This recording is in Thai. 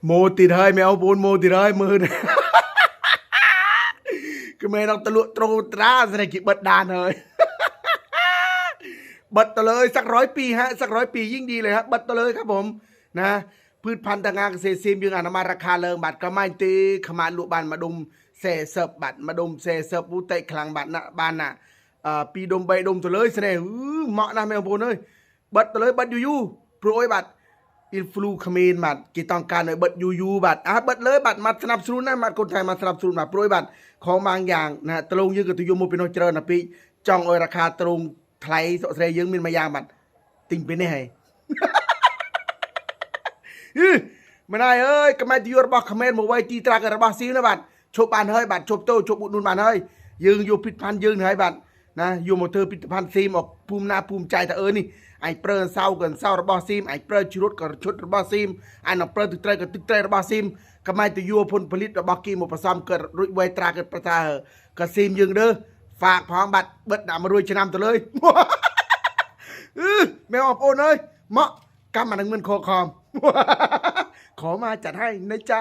โมติดเฮ้ยแมวปูนโมติดเฮ้ยมือคือไม่ต้องตะลุตรูตราแสดงกิบดดานเลยบัดตะเลยสัก100 ปีฮะสัก100 ปียิ่งดีเลยครับบัดตะเลยครับผมนะพืชพันธุ์ต่างๆเกษตรซีมยังอ่านมาราคาเลิงบัดก็ไม่ตีขมาลุบันมาดุมเสเสบบัดมาดุมเสเสบผู้เตะคลังบัดนะบานน่ะปีดมใบดมตะเลยแสดงเหมาะนะแมวปูนเลยบัดตะเลยบัดยูโปรยบัดอินฟลูคเมนบัดกีต้องการเลยบัดยูบัดบัดเลยบัดมาสนับสนุนนะบัดคนไทยมาสนับสนุนบัดโปรยบัดของบางอย่างนะตรงยืนกับตุยมูเป็นโนเจอร์นะปีจ้องราคาตรงไทยสเสยยังมีมายางบัดติงเป็นไงไม่ได้เอ้ยก็ไม่ที่ยอร์บอกคอมเมนต์มาไว้ตีตรากับระบาดซีนะบัดชกบานเฮ้ยบัดชกโต้ชกบุญนุนบานเฮ้ยยืงอยู่พิษพันยืงเฮ้ยบัดนะอยู่หมดเธอพิษพันซีมออกภูมินาภูมิใจแต่นี่ไอ้เปรย์เศร้ากันเศร้าระบาดซีมไอ้เปรย์ชุดกับชุดระบาดซีมไอ้หนอเปรย์ตึกเตยกับตึกเตยระบาดซีมก็ไม่ที่ยัวพลผลิตระบาดกีมผสมเกิดรุ่ยไวตราเกิดประทากับซีมยืงเด้อฝากพองบัดเบิดด่ามารวยชนะตัวเลยแมวอบโอนเลยเหมาะกำมันเงินคอคอมขอมาจัดให้นะจ๊ะ